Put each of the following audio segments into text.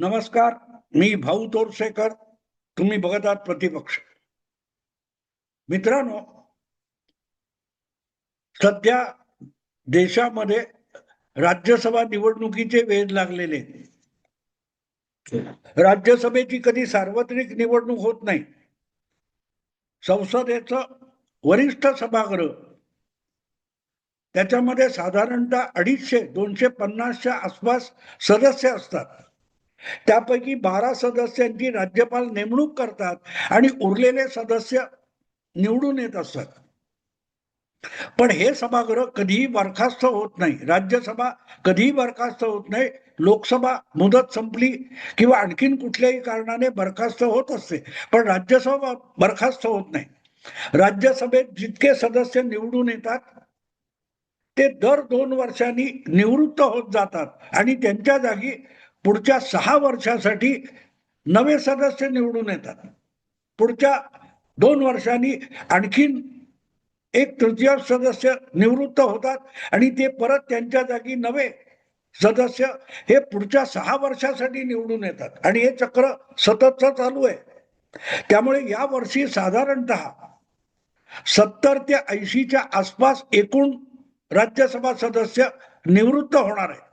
नमस्कार. मी भाऊ तोरसेकर. तुम्ही बघत आहात प्रतिपक्ष. मित्रांनो, सध्या देशामध्ये राज्यसभा निवडणुकीचे वेध लागलेले आहेत. राज्यसभेची कधी सार्वत्रिक निवडणूक होत नाही. संसदेचं वरिष्ठ सभागृह त्याच्यामध्ये साधारणतः 250-250च्या आसपास सदस्य असतात. त्यापैकी 12 सदस्यांची राज्यपाल नेमणूक करतात आणि उरलेले सदस्य निवडून येत असतात. पण हे सभागृह कधीही बरखास्त होत नाही. राज्यसभा कधीही बरखास्त होत नाही. लोकसभा मुदत संपली किंवा आणखीन कुठल्याही कारणाने बरखास्त होत असते, पण राज्यसभा बरखास्त होत नाही. राज्यसभेत जितके सदस्य निवडून येतात ते दर 2 वर्षांनी निवृत्त होत जातात आणि त्यांच्या जागी पुढच्या 6 वर्षासाठी नवे सदस्य निवडून येतात. पुढच्या 2 वर्षांनी आणखीन 1/3 सदस्य निवृत्त होतात आणि ते परत त्यांच्या जागी नवे सदस्य हे पुढच्या 6 वर्षासाठी निवडून येतात आणि हे चक्र सततच चालू आहे. त्यामुळे या वर्षी साधारणतः 70 ते 80च्या आसपास एकूण राज्यसभा सदस्य निवृत्त होणार आहे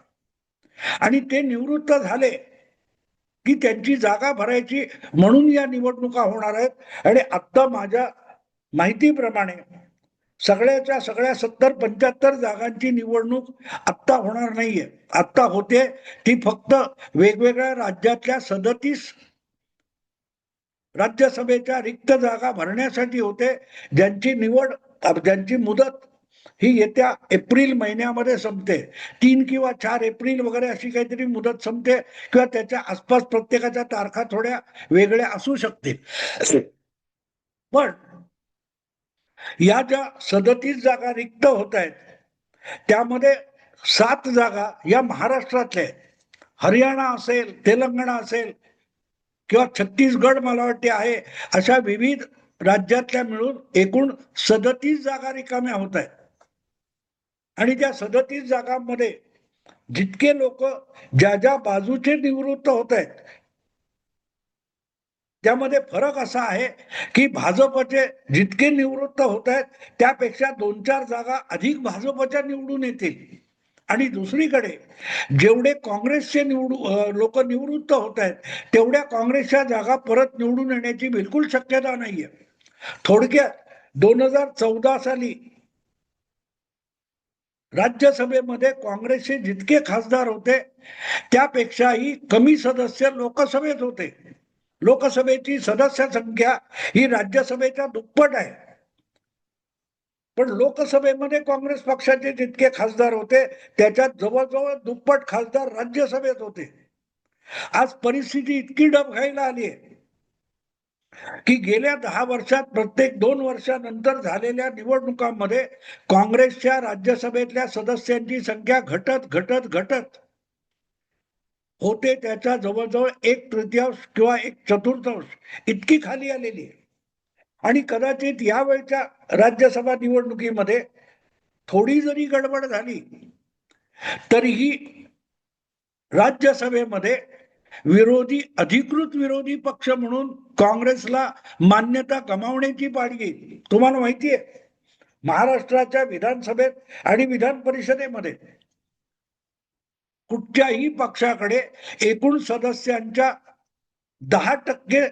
आणि ते निवृत्त झाले की त्यांची जागा भरायची म्हणून या निवडणुका होणार आहेत. आणि आता माझ्या माहितीप्रमाणे सगळ्याच्या सगळ्या 70-75 जागांची निवडणूक आत्ता होणार नाहीये. आत्ता होते ती फक्त वेगवेगळ्या राज्यातल्या 37 राज्यसभेच्या रिक्त जागा भरण्यासाठी होते, ज्यांची मुदत ही येत्या एप्रिल महिन्यामध्ये संपते. 3 किंवा 4 एप्रिल वगैरे अशी काहीतरी मुदत संपते किंवा त्याच्या आसपास प्रत्येकाच्या तारखा थोड्या वेगळ्या असू शकतील. पण या ज्या 37 जागा रिक्त होत आहेत त्यामध्ये 7 जागा या महाराष्ट्रातल्या आहेत. हरियाणा असेल, तेलंगणा असेल किंवा छत्तीसगड मला वाटते आहे, अशा विविध राज्यातल्या मिळून एकूण 37 जागा रिकाम्या होत आहेत. आणि त्या 37 जागांमध्ये जितके लोक ज्या बाजूचे निवृत्त होत आहेत त्यामध्ये फरक असा आहे की भाजपचे जितके निवृत्त होत आहेत त्यापेक्षा 2-4 जागा अधिक भाजपच्या निवडून येतील. आणि दुसरीकडे जेवढे काँग्रेसचे लोक निवृत्त होत आहेत तेवढ्या काँग्रेसच्या जागा परत निवडून येण्याची बिलकुल शक्यता नाहीये. थोडक्यात 2014 साली राज्यसभेमध्ये काँग्रेसचे जितके खासदार होते त्यापेक्षाही कमी सदस्य लोकसभेत होते. लोकसभेची सदस्य संख्या ही राज्यसभेच्या दुप्पट आहे, पण लोकसभेमध्ये काँग्रेस पक्षाचे जितके खासदार होते त्याच्यात जवळजवळ दुप्पट खासदार राज्यसभेत होते. आज परिस्थिती इतकी डबघाईला आली आहे की गेल्या 10 वर्षात प्रत्येक 2 वर्षानंतर झालेल्या निवडणुकांमध्ये काँग्रेसच्या राज्यसभेतल्या सदस्यांची संख्या घटत होते त्याच्या जवळजवळ 1/3 किंवा 1/4 इतकी खाली आलेली आहे. आणि कदाचित यावेळच्या राज्यसभा निवडणुकीमध्ये थोडी जरी गडबड झाली तरीही राज्यसभेमध्ये अधिकृत विरोधी पक्ष म्हणून काँग्रेसला मान्यता गमावण्याची पाळी येईल. तुम्हाला माहिती आहे, महाराष्ट्राच्या विधानसभेत आणि विधान परिषदेमध्ये कुठच्याही पक्षाकडे एकूण सदस्यांच्या 10%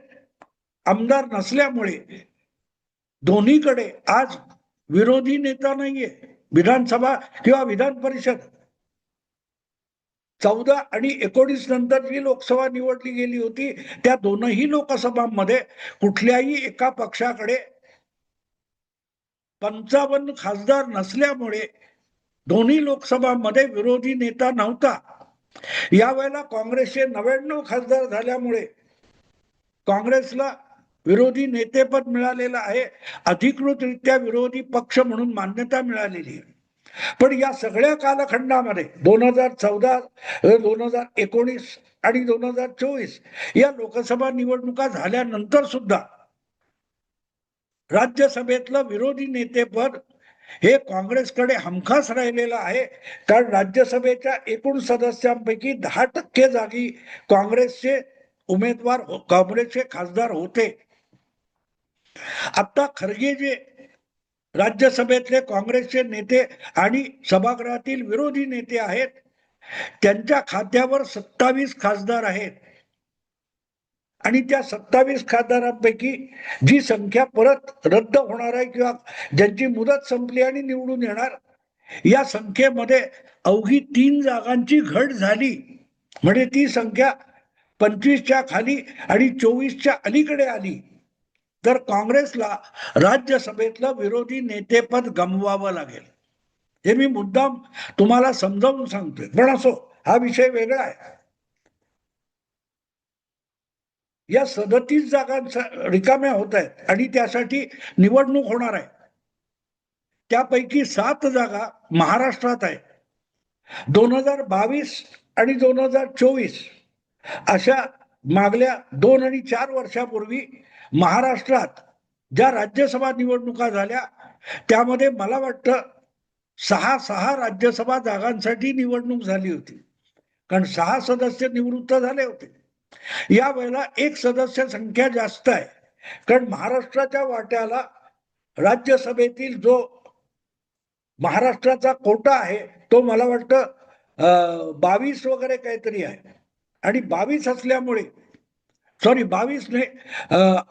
आमदार नसल्यामुळे दोन्हीकडे आज विरोधी नेता नाहीये. विधानसभा किंवा विधान परिषद 14 आणि 19 नंतर जी लोकसभा निवडली गेली होती त्या दोनही लोकसभांमध्ये कुठल्याही एका पक्षाकडे 55 खासदार नसल्यामुळे दोन्ही लोकसभांमध्ये विरोधी नेता नव्हता. यावेळेला काँग्रेसचे 99 खासदार झाल्यामुळे काँग्रेसला विरोधी नेतेपद मिळालेलं आहे, अधिकृतरित्या विरोधी पक्ष म्हणून मान्यता मिळालेली आहे. पण या सगळ्या कालखंडामध्ये 2014, 2019 आणि 2024 या लोकसभा निवडणुका झाल्यानंतर सुद्धा राज्यसभेतलं विरोधी नेतेपद हे काँग्रेसकडे हमखास राहिलेलं आहे. कारण राज्यसभेच्या एकूण सदस्यांपैकी 10% जागी काँग्रेसचे उमेदवार काँग्रेसचे खासदार होते. आता खरगे जे राज्यसभेतले काँग्रेसचे नेते आणि सभागृहातील विरोधी नेते आहेत, त्यांच्या खात्यावर 27 खासदार आहेत आणि त्या 27 खासदारांपैकी जी संख्या परत रद्द होणार आहे किंवा ज्यांची मुदत संपली आणि निवडून येणार, या संख्येमध्ये अवघी 3 जागांची घट झाली. म्हणजे ती संख्या 25च्या खाली आणि 24च्या अलीकडे आली. तर काँग्रेसला राज्यसभेतलं विरोधी नेतेपद गमवावं लागेल. हे मी मुद्दाम तुम्हाला समजावून सांगतोय. पण असो, हा विषय वेगळा आहे. या 37 जागा रिकाम्या होत आहेत आणि त्यासाठी निवडणूक होणार आहे. त्यापैकी 7 जागा महाराष्ट्रात आहे. 2022 आणि 2024 अशा मागल्या 2 आणि 4 वर्षापूर्वी महाराष्ट्रात ज्या राज्यसभा निवडणुका झाल्या त्यामध्ये मला वाटतं 6 राज्यसभा जागांसाठी निवडणूक झाली होती. कारण 6 सदस्य निवृत्त झाले होते. या वेळेला एक सदस्य संख्या जास्त आहे. कारण महाराष्ट्राच्या वाट्याला राज्यसभेतील जो महाराष्ट्राचा कोटा आहे तो मला वाटतं 22 वगैरे काहीतरी आहे. आणि 22 असल्यामुळे 22 नाही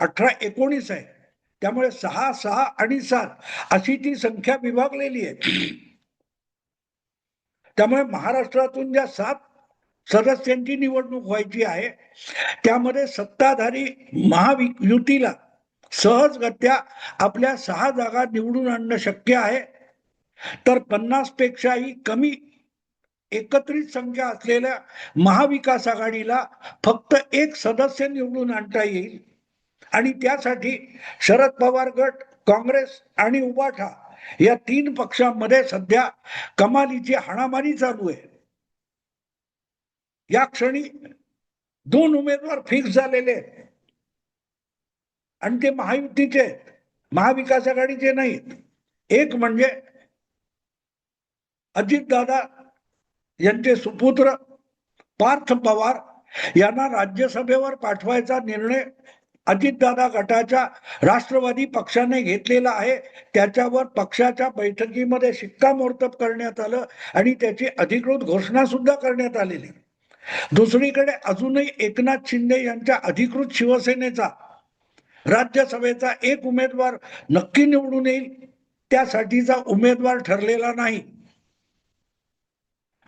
18-19 आहे. त्यामुळे 6 आणि 7 अशी ती संख्या विभागलेली आहे. त्यामुळे महाराष्ट्रातून ज्या 7 सदस्यांची निवडणूक व्हायची आहे त्यामध्ये सत्ताधारी महायुतीला सहजगत्या आपल्या 6 जागा निवडून आणणं शक्य आहे. तर 50 पेक्षाही कमी एकत्रित संख्या असलेल्या महाविकास आघाडीला फक्त 1 सदस्य निवडून आणता येईल. आणि त्यासाठी शरद पवार गट, काँग्रेस आणि उबाठा या 3 पक्षांमध्ये सध्या कमालीची हाणामारी चालू आहे. या क्षणी 2 उमेदवार फिक्स झालेले आहेत आणि ते महायुतीचे आहेत, महाविकास आघाडीचे नाहीत. एक म्हणजे अजितदादा यांचे सुपुत्र पार्थ पवार यांना राज्यसभेवर पाठवायचा निर्णय अजितदादा गटाच्या राष्ट्रवादी पक्षाने घेतलेला आहे. त्याच्यावर पक्षाच्या बैठकीमध्ये शिक्कामोर्तब करण्यात आलं आणि त्याची अधिकृत घोषणा सुद्धा करण्यात आलेली. दुसरीकडे अजूनही एकनाथ शिंदे यांच्या अधिकृत शिवसेनेचा राज्यसभेचा एक उमेदवार नक्की निवडून येईल त्यासाठीचा उमेदवार ठरलेला नाही.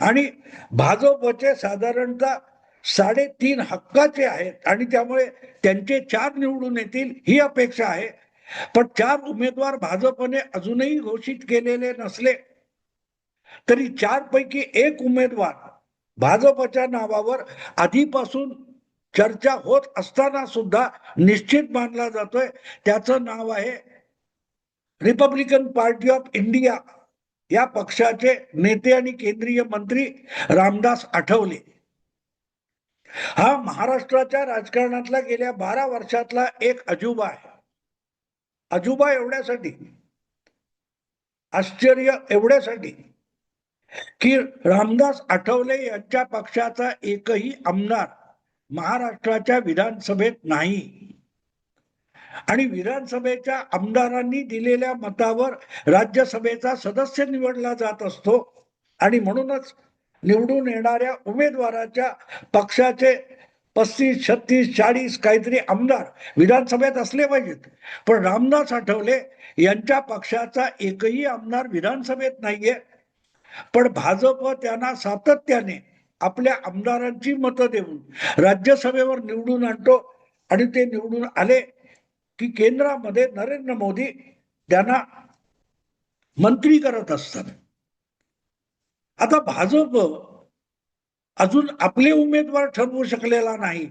आणि भाजपचे साधारणतः 3.5 हक्काचे आहेत आणि त्यामुळे त्यांचे 4 निवडून येतील ही अपेक्षा आहे. पण 4 उमेदवार भाजपने अजूनही घोषित केलेले नसले तरी 4 पैकी एक उमेदवार भाजपच्या नावावर आधीपासून चर्चा होत असताना सुद्धा निश्चित मानला जातोय. त्याचं नाव आहे रिपब्लिकन पार्टी ऑफ इंडिया या पक्षाचे नेते आणि केंद्रीय मंत्री रामदास आठवले. हा महाराष्ट्राच्या राजकारणातला गेल्या 12 वर्षातला एक अजुबा आहे. अजुबा एवढ्यासाठी, आश्चर्य एवढ्यासाठी की रामदास आठवले यांच्या पक्षाचा एकही आमदार महाराष्ट्राच्या विधानसभेत नाही आणि विधानसभेच्या आमदारांनी दिलेल्या मतावर राज्यसभेचा सदस्य निवडला जात असतो. आणि म्हणूनच निवडून येणाऱ्या उमेदवाराच्या पक्षाचे 35, 36, 40 काहीतरी आमदार विधानसभेत असले पाहिजेत. पण रामदास आठवले यांच्या पक्षाचा एकही आमदार विधानसभेत नाहीये. पण भाजप त्यांना सातत्याने आपल्या आमदारांची मतं देऊन राज्यसभेवर निवडून आणतो आणि ते निवडून आले की केंद्रामध्ये नरेंद्र मोदी त्यांना मंत्री करत असतात. आता भाजप अजून आपले उमेदवार ठरवू शकलेला नाही.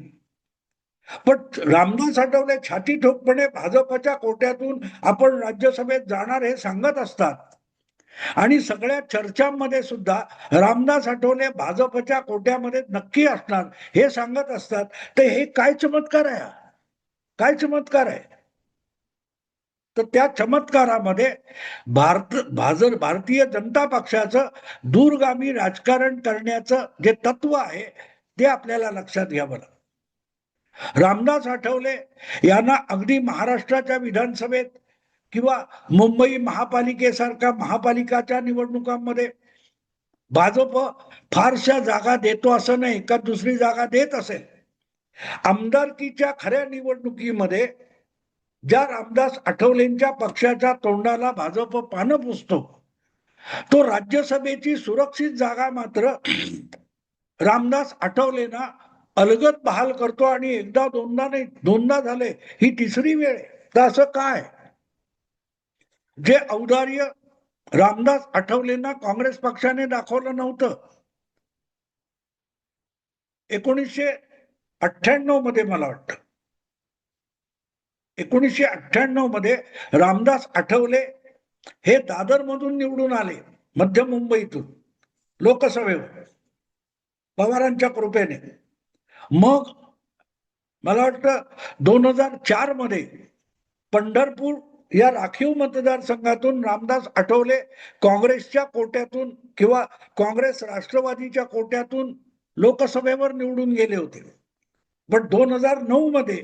पण रामदास आठवले छाती ठोकपणे भाजपच्या कोट्यातून आपण राज्यसभेत जाणार हे सांगत असतात आणि सगळ्या चर्चांमध्ये सुद्धा रामदास आठवले भाजपच्या कोट्यामध्ये नक्की असणार हे सांगत असतात. तर हे काय चमत्कार आहे, काय चमत्कार आहे. तर त्या चमत्कारामध्ये भारतीय जनता पक्षाचं दूरगामी राजकारण करण्याचं जे तत्व आहे ते आपल्याला लक्षात घ्यावं लागतं. रामदास आठवले यांना अगदी महाराष्ट्राच्या विधानसभेत किंवा मुंबई महापालिकेसारख्या महापालिकाच्या निवडणुकांमध्ये भाजप फारशा जागा देतो असं नाही, का दुसरी जागा देत असेल. आमदारकीच्या खऱ्या निवडणुकीमध्ये ज्या रामदास आठवलेंच्या पक्षाच्या तोंडाला भाजप पानं पुसतो, तो राज्यसभेची सुरक्षित जागा मात्र रामदास आठवलेंना अलगद बहाल करतो. आणि एकदा दोनदा नाही, दोनदा झाले, ही तिसरी वेळ आहे. तर असं काय जे औदार्य रामदास आठवलेंना काँग्रेस पक्षाने दाखवलं नव्हतं? 1998 मध्ये मला वाटतं 1998 मध्ये रामदास आठवले हे दादर मधून निवडून आले, मध्य मुंबईतून लोकसभेवर पवारांच्या कृपेने. मग मला वाटतं 2004 मध्ये पंढरपूर या राखीव मतदारसंघातून रामदास आठवले काँग्रेसच्या कोट्यातून किंवा काँग्रेस राष्ट्रवादीच्या कोट्यातून लोकसभेवर निवडून गेले होते. पण 2009 मध्ये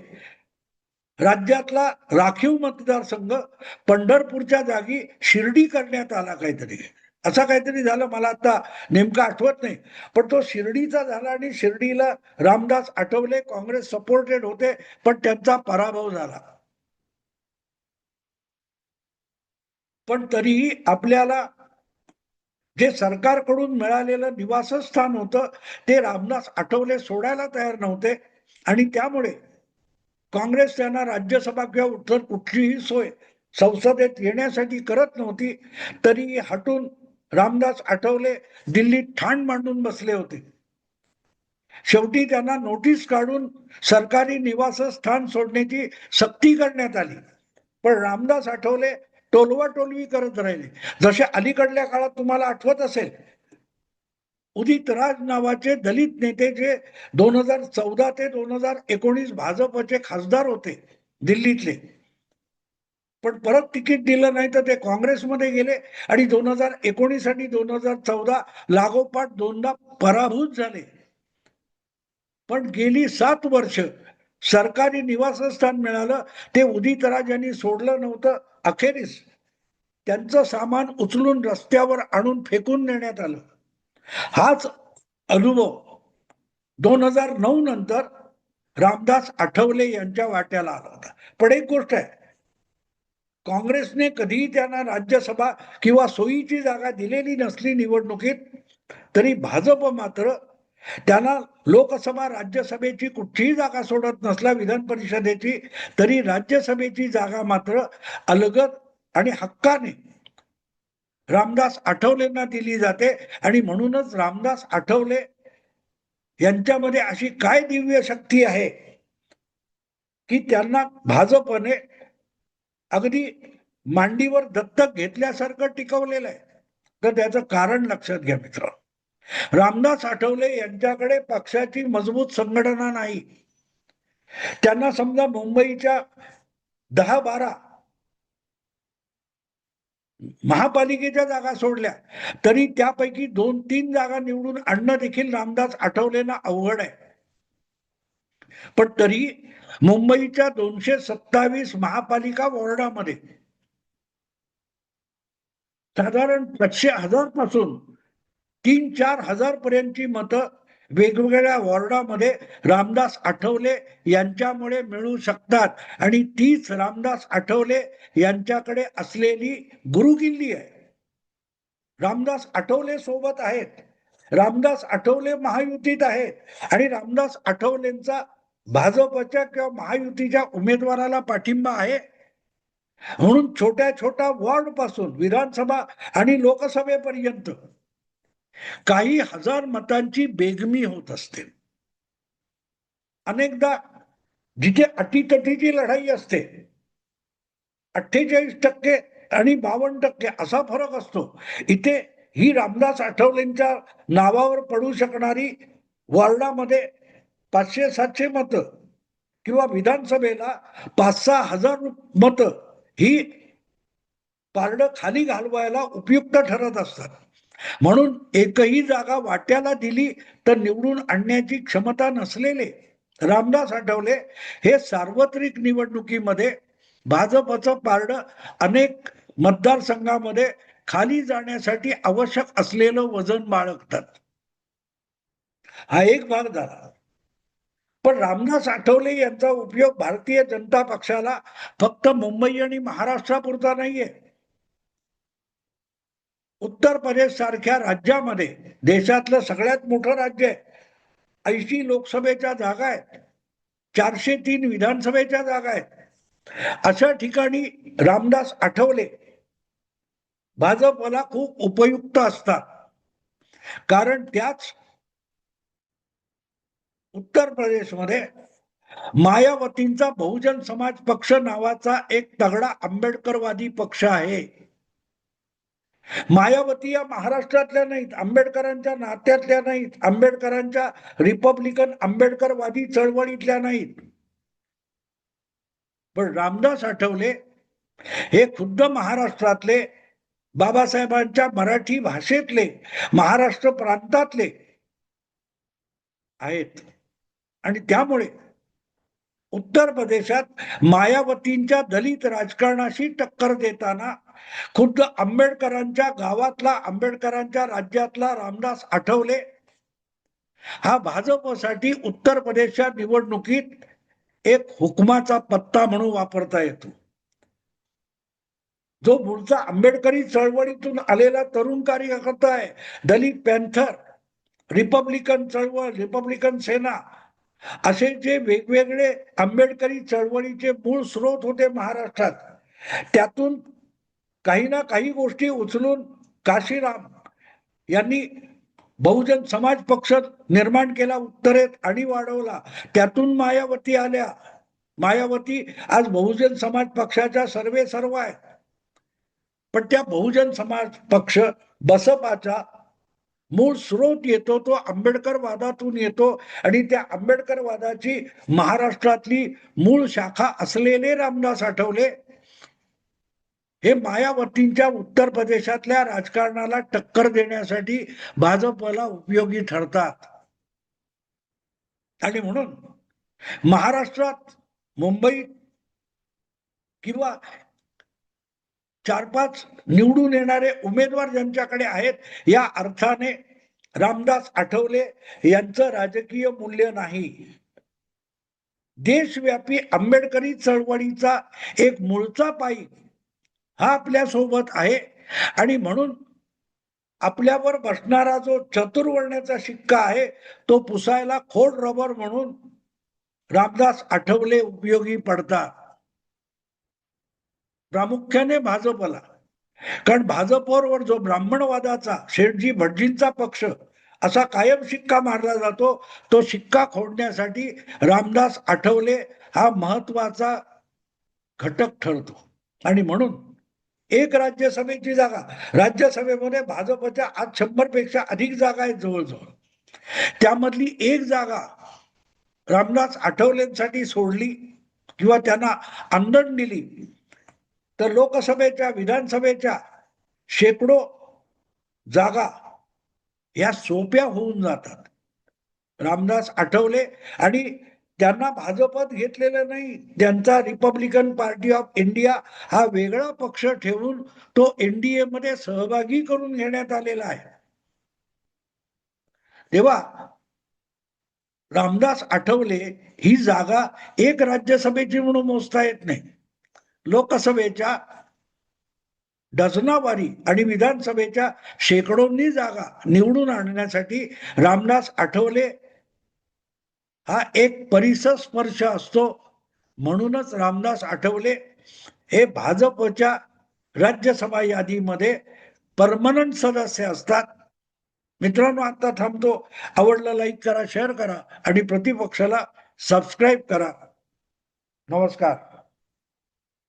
राज्यातला राखीव मतदारसंघ पंढरपूरच्या जागी शिर्डी करण्यात आला, काहीतरी असा काहीतरी झालं, मला आता नेमकं आठवत नाही. पण तो शिर्डीचा झाला आणि शिर्डीला रामदास आठवले काँग्रेस सपोर्टेड होते, पण त्यांचा पराभव झाला. पण तरीही आपल्याला जे सरकारकडून मिळालेलं निवासस्थान होतं ते रामदास आठवले सोडायला तयार नव्हते. आणि त्यामुळे काँग्रेस त्यांना राज्यसभा किंवा उत्तर कुठलीही सोय संसदेत येण्यासाठी करत नव्हती. तरी हटून रामदास आठवले दिल्लीत ठाण मांडून बसले होते. शेवटी त्यांना नोटीस काढून सरकारी निवासस्थान सोडण्याची सक्ती करण्यात आली. पण रामदास आठवले टोलवाटोलवी करत राहिले. जसे अलीकडल्या काळात तुम्हाला आठवत असेल, उदित राज नावाचे दलित नेते जे 2014 ते 2019 भाजपचे खासदार होते दिल्लीतले, पण परत तिकीट दिलं नाही तर ते काँग्रेसमध्ये गेले आणि 2019 आणि 2014 लागोपाठ दोनदा पराभूत झाले. पण गेली 7 वर्ष सरकारी निवासस्थान मिळालं ते उदित राज यांनी सोडलं नव्हतं. अखेरीस त्यांचं सामान उचलून रस्त्यावर आणून फेकून देण्यात आलं. हाच अनुभव 2009 नंतर रामदास आठवले यांच्या वाट्याला आला होता. पण एक गोष्ट आहे, काँग्रेसने कधीही त्यांना राज्यसभा किंवा सोयीची जागा दिलेली नसली निवडणुकीत, तरी भाजप मात्र त्यांना लोकसभा राज्यसभेची कुठलीही जागा सोडत नसला, विधान परिषदेची, तरी राज्यसभेची जागा मात्र अलगद आणि हक्काने रामदास आठवलेंना दिली जाते. आणि म्हणूनच रामदास आठवले यांच्यामध्ये अशी काय दिव्य शक्ती आहे की त्यांना भाजपने अगदी मांडीवर दत्तक घेतल्यासारखं टिकवलेलं आहे. तर त्याचं कारण लक्षात घ्या मित्र. रामदास आठवले यांच्याकडे पक्षाची मजबूत संघटना नाही. त्यांना समजा मुंबईच्या 10-12 महापालिकेच्या जागा सोडल्या तरी त्यापैकी 2-3 जागा निवडून आणणं देखील रामदास आठवलेंना अवघड आहे. पण तरी मुंबईच्या 227 महापालिका वॉर्डामध्ये साधारण 500,000 पासून 3-4 हजार पर्यंतची मतं वेगवेगळ्या वॉर्डामध्ये रामदास आठवले यांच्यामुळे मिळू शकतात. आणि तीच रामदास आठवले यांच्याकडे असलेली गुरुकिल्ली आहे. रामदास आठवले सोबत आहेत, रामदास आठवले महायुतीत आहेत आणि रामदास आठवलेंचा भाजपच्या किंवा महायुतीच्या उमेदवाराला पाठिंबा आहे. म्हणून छोट्या छोट्या वॉर्ड पासून विधानसभा आणि लोकसभेपर्यंत काही हजार मतांची बेगमी होत असते. अनेकदा जिथे अटीतटीची लढाई असते 48% आणि 52% असा फरक असतो, इथे ही रामदास आठवलेंच्या नावावर पडू शकणारी वॉर्डामध्ये 500-700 मतं किंवा विधानसभेला 5-6 हजार मतं ही पारडं खाली घालवायला उपयुक्त ठरत असतात. म्हणून एकही जागा वाट्याला दिली तर निवडून आणण्याची क्षमता नसलेले रामदास आठवले हे सार्वत्रिक निवडणुकीमध्ये भाजपचं पारडं अनेक मतदारसंघामध्ये खाली जाण्यासाठी आवश्यक असलेलं वजन बाळगतात. हा एक भाग झाला. पण रामदास आठवले यांचा उपयोग भारतीय जनता पक्षाला फक्त मुंबई आणि महाराष्ट्रापुरता नाहीये. उत्तर प्रदेश सारख्या राज्यामध्ये, देशातलं सगळ्यात मोठं राज्य आहे, 80 लोकसभेच्या जागा आहेत, 403 विधानसभेच्या जागा आहेत, अशा ठिकाणी रामदास आठवले भाजपला खूप उपयुक्त असतात. कारण त्याच उत्तर प्रदेशमध्ये मायावतींचा बहुजन समाज पक्ष नावाचा एक तगडा आंबेडकरवादी पक्ष आहे. मायावती या महाराष्ट्रातल्या नाहीत, आंबेडकरांच्या नात्यातल्या नाहीत, आंबेडकरांच्या रिपब्लिकन आंबेडकरवादी चळवळीतल्या नाहीत. पण रामदास आठवले हे खुद्द महाराष्ट्रातले, बाबासाहेबांच्या मराठी भाषेतले, महाराष्ट्र प्रांतातले आहेत. आणि त्यामुळे उत्तर प्रदेशात मायावतींच्या दलित राजकारणाशी टक्कर देताना खुद्द आंबेडकरांच्या गावातला, आंबेडकरांच्या राज्यातला रामदास आठवले हा भाजपसाठी उत्तर प्रदेशच्या निवडणुकीत एक हुकमाचा पत्ता म्हणून वापरता येतो. जो मूळचा आंबेडकरी चळवळीतून आलेला तरुण कार्यकर्ता आहे, दलित पॅन्थर, रिपब्लिकन चळवळ, रिपब्लिकन सेना, असे जे वेगवेगळे आंबेडकरी चळवळीचे मूळ स्रोत होते महाराष्ट्रात, त्यातून काही ना काही गोष्टी उचलून काशीराम यांनी बहुजन समाज पक्ष निर्माण केला उत्तरेत आणि वाढवला. त्यातून मायावती आल्या. मायावती आज बहुजन समाज पक्षाच्या सर्वे सर्व आहे. पण त्या बहुजन समाज पक्ष बसपाचा मूळ स्रोत येतो तो आंबेडकरवादातून येतो आणि त्या आंबेडकरवादाची महाराष्ट्रातली मूळ शाखा असलेले रामदास आठवले हे मायावतींच्या उत्तर प्रदेशातल्या राजकारणाला टक्कर देण्यासाठी भाजपला उपयोगी ठरतात. आणि म्हणून महाराष्ट्रात, मुंबईत किंवा 4-5 निवडून येणारे उमेदवार ज्यांच्याकडे आहेत, या अर्थाने रामदास आठवले यांचं राजकीय मूल्य नाही. देशव्यापी आंबेडकरी चळवळीचा एक मूळचा पाई हा आपल्या सोबत आहे. आणि म्हणून आपल्यावर बसणारा जो चतुर्वर्ण्याचा शिक्का आहे तो पुसायला खोड रबर म्हणून रामदास आठवले उपयोगी पडतात, प्रामुख्याने भाजपला. कारण भाजपवर जो ब्राह्मणवादाचा, शेठजी भटजींचा पक्ष असा कायम शिक्का मारला जातो, तो शिक्का खोडण्यासाठी रामदास आठवले हा महत्वाचा घटक ठरतो. आणि म्हणून एक राज्यसभेची जागा, राज्यसभेमध्ये भाजपच्या आज 100 पेक्षा अधिक जागा आहेत जवळजवळ, त्यामधली एक जागा रामदास आठवलेंसाठी सोडली किंवा त्यांना आंदण दिली तर लोकसभेच्या, विधानसभेच्या शेकडो जागा या सोप्या होऊन जातात. रामदास आठवले आणि त्यांना भाजपात घेतलेलं नाही, त्यांचा रिपब्लिकन पार्टी ऑफ इंडिया हा वेगळा पक्ष ठेवून तो एनडीए मध्ये सहभागी करून घेण्यात आलेला आहे. तेव्हा रामदास आठवले ही जागा एक राज्यसभेची म्हणून मोजता येत नाही. लोकसभेच्या डझनावारी आणि विधानसभेच्या शेकडोंनी जागा निवडून आणण्यासाठी रामदास आठवले हा एक परिसर स्पर्श असतो. म्हणूनच रामदास आठवले हे भाजपच्या राज्यसभा यादीमध्ये परमनंट सदस्य असतात. मित्रांनो, आता थांबतो. आवडलं लाईक करा, शेअर करा आणि प्रतिपक्षाला सबस्क्राईब करा. नमस्कार.